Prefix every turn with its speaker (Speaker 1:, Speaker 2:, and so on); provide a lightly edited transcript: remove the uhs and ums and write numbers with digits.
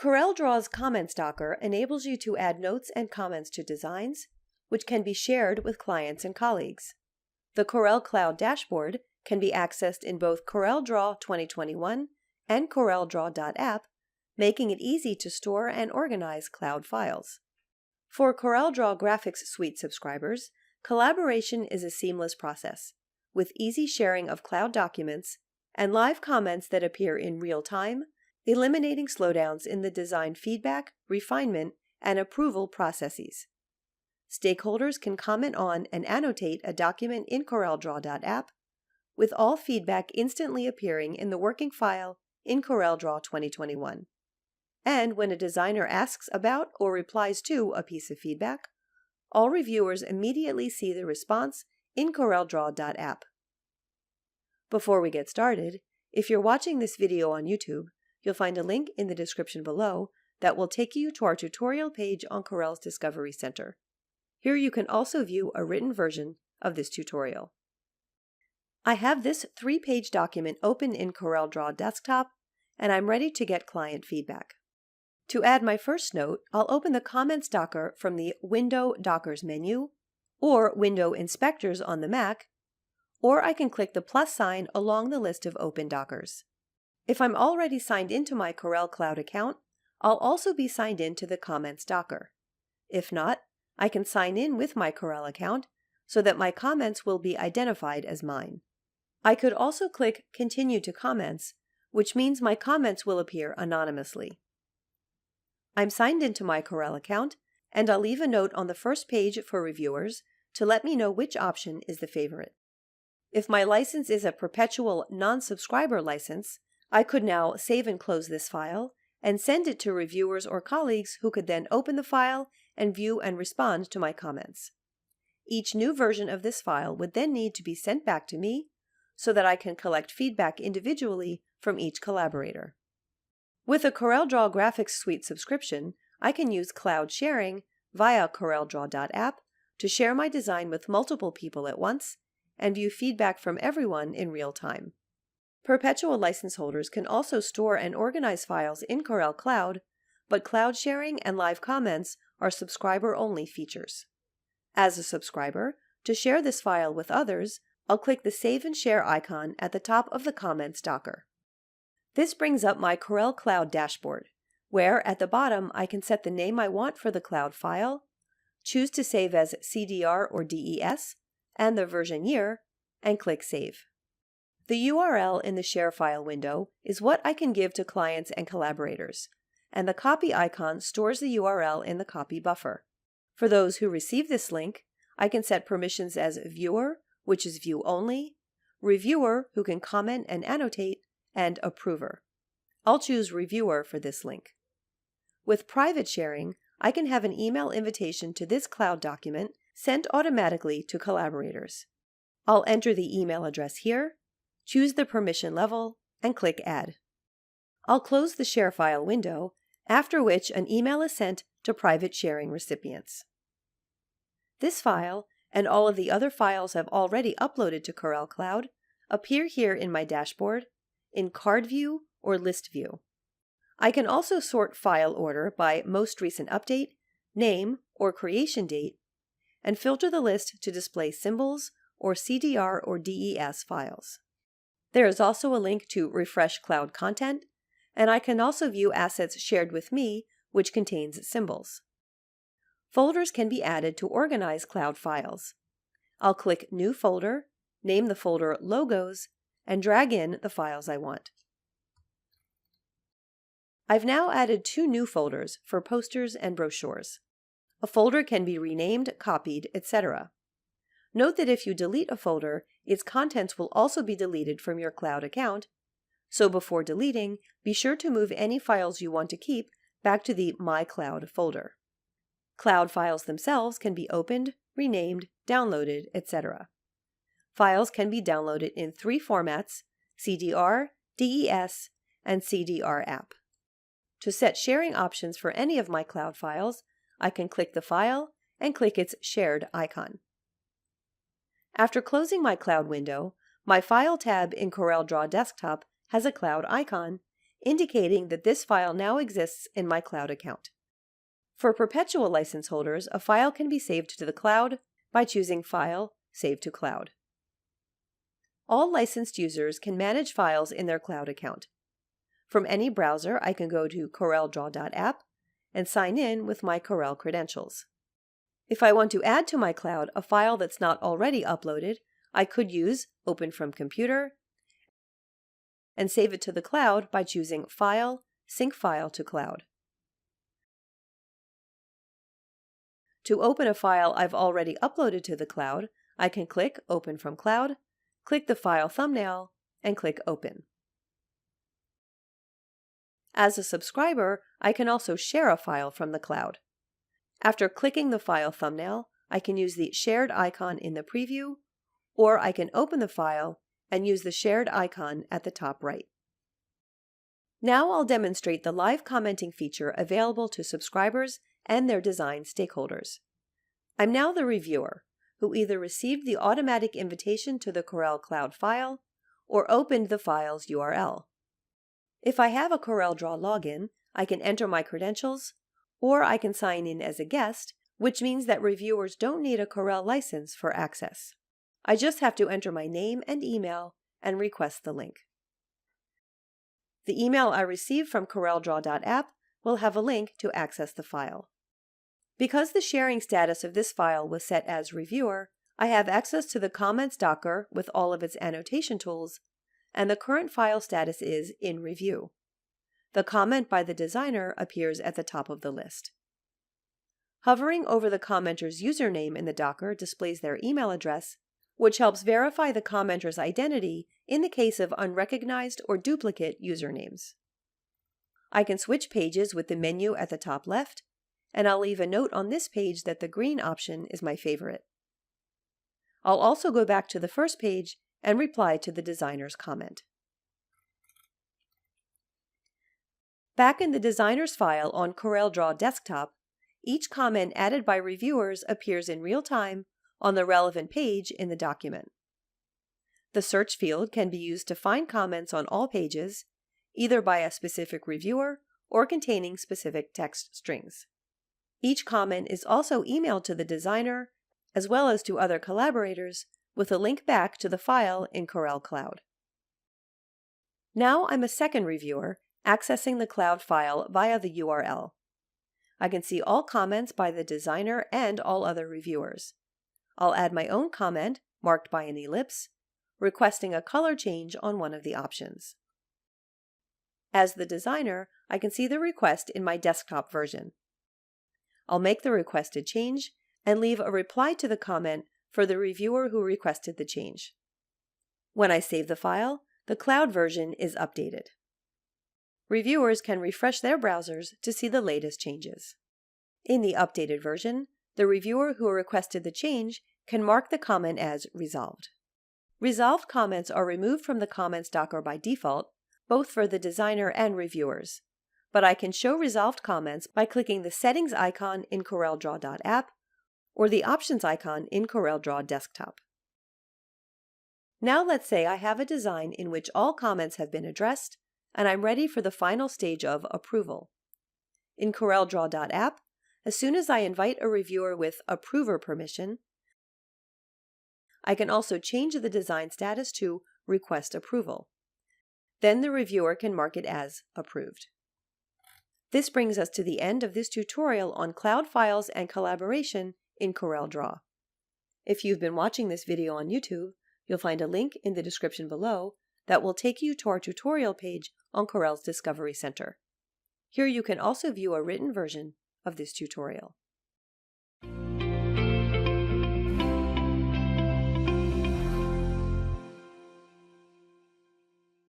Speaker 1: CorelDRAW's Comments Docker enables you to add notes and comments to designs, which can be shared with clients and colleagues. The Corel Cloud dashboard can be accessed in both CorelDRAW 2021 and CorelDRAW.app, making it easy to store and organize cloud files. For CorelDRAW Graphics Suite subscribers, collaboration is a seamless process, with easy sharing of cloud documents and live comments that appear in real time, eliminating slowdowns in the design feedback, refinement, and approval processes. Stakeholders can comment on and annotate a document in CorelDRAW.app, with all feedback instantly appearing in the working file in CorelDRAW 2021. And when a designer asks about or replies to a piece of feedback, all reviewers immediately see the response in CorelDRAW.app. Before we get started, if you're watching this video on YouTube, you'll find a link in the description below that will take you to our tutorial page on Corel's Discovery Center. Here you can also view a written version of this tutorial. I have this 3-page document open in CorelDRAW Desktop, and I'm ready to get client feedback. To add my first note, I'll open the Comments Docker from the Window Dockers menu, or Window Inspectors on the Mac, or I can click the plus sign along the list of open Dockers. If I'm already signed into my Corel Cloud account, I'll also be signed in to the Comments Docker. If not, I can sign in with my Corel account so that my comments will be identified as mine. I could also click Continue to Comments, which means my comments will appear anonymously. I'm signed into my Corel account, and I'll leave a note on the first page for reviewers to let me know which option is the favorite. If my license is a perpetual non-subscriber license, I could now save and close this file and send it to reviewers or colleagues who could then open the file and view and respond to my comments. Each new version of this file would then need to be sent back to me so that I can collect feedback individually from each collaborator. With a CorelDRAW Graphics Suite subscription, I can use cloud sharing via CorelDRAW.app to share my design with multiple people at once and view feedback from everyone in real time. Perpetual license holders can also store and organize files in Corel Cloud, but cloud sharing and live comments are subscriber-only features. As a subscriber, to share this file with others, I'll click the Save and Share icon at the top of the Comments Docker. This brings up my Corel Cloud dashboard, where at the bottom I can set the name I want for the cloud file, choose to save as CDR or DES, and the version year, and click Save. The URL in the Share File window is what I can give to clients and collaborators, and the copy icon stores the URL in the copy buffer. For those who receive this link, I can set permissions as Viewer, which is view only, Reviewer, who can comment and annotate, and Approver. I'll choose Reviewer for this link. With private sharing, I can have an email invitation to this cloud document sent automatically to collaborators. I'll enter the email address here, choose the permission level, and click Add. I'll close the Share File window, after which an email is sent to private sharing recipients. This file, and all of the other files I've already uploaded to Corel Cloud, appear here in my dashboard, in Card View or List View. I can also sort file order by most recent update, name, or creation date, and filter the list to display symbols or CDR or DES files. There is also a link to Refresh Cloud Content, and I can also view assets shared with me, which contains symbols. Folders can be added to organize cloud files. I'll click New Folder, name the folder Logos, and drag in the files I want. I've now added 2 new folders for posters and brochures. A folder can be renamed, copied, etc. Note that if you delete a folder, its contents will also be deleted from your cloud account, so before deleting, be sure to move any files you want to keep back to the My Cloud folder. Cloud files themselves can be opened, renamed, downloaded, etc. Files can be downloaded in 3 formats: CDR, DES, and CDR app. To set sharing options for any of my cloud files, I can click the file and click its Shared icon. After closing my cloud window, my File tab in CorelDRAW Desktop has a cloud icon, indicating that this file now exists in my cloud account. For perpetual license holders, a file can be saved to the cloud by choosing File, Save to Cloud. All licensed users can manage files in their cloud account. From any browser, I can go to CorelDRAW.app and sign in with my Corel credentials. If I want to add to my cloud a file that's not already uploaded, I could use Open from Computer and save it to the cloud by choosing File, Sync File to Cloud. To open a file I've already uploaded to the cloud, I can click Open from Cloud, click the file thumbnail, and click Open. As a subscriber, I can also share a file from the cloud. After clicking the file thumbnail, I can use the shared icon in the preview, or I can open the file and use the shared icon at the top right. Now I'll demonstrate the live commenting feature available to subscribers and their design stakeholders. I'm now the reviewer, who either received the automatic invitation to the Corel Cloud file or opened the file's URL. If I have a CorelDRAW login, I can enter my credentials, or I can sign in as a guest, which means that reviewers don't need a Corel license for access. I just have to enter my name and email and request the link. The email I receive from CorelDRAW.app will have a link to access the file. Because the sharing status of this file was set as Reviewer, I have access to the Comments Docker with all of its annotation tools, and the current file status is In Review. The comment by the designer appears at the top of the list. Hovering over the commenter's username in the Docker displays their email address, which helps verify the commenter's identity in the case of unrecognized or duplicate usernames. I can switch pages with the menu at the top left, and I'll leave a note on this page that the green option is my favorite. I'll also go back to the first page and reply to the designer's comment. Back in the designer's file on CorelDRAW Desktop, each comment added by reviewers appears in real time on the relevant page in the document. The search field can be used to find comments on all pages, either by a specific reviewer or containing specific text strings. Each comment is also emailed to the designer, as well as to other collaborators, with a link back to the file in Corel Cloud. Now I'm a second reviewer, accessing the cloud file via the URL. I can see all comments by the designer and all other reviewers. I'll add my own comment, marked by an ellipse, requesting a color change on one of the options. As the designer, I can see the request in my desktop version. I'll make the requested change and leave a reply to the comment for the reviewer who requested the change. When I save the file, the cloud version is updated. Reviewers can refresh their browsers to see the latest changes. In the updated version, the reviewer who requested the change can mark the comment as resolved. Resolved comments are removed from the Comments Docker by default, both for the designer and reviewers, but I can show resolved comments by clicking the Settings icon in CorelDRAW.app or the Options icon in CorelDRAW Desktop. Now let's say I have a design in which all comments have been addressed, and I'm ready for the final stage of approval. In CorelDRAW.app, as soon as I invite a reviewer with Approver permission, I can also change the design status to Request Approval. Then the reviewer can mark it as approved. This brings us to the end of this tutorial on cloud files and collaboration in CorelDRAW. If you've been watching this video on YouTube, you'll find a link in the description below that will take you to our tutorial page on Corel's Discovery Center. Here you can also view a written version of this tutorial.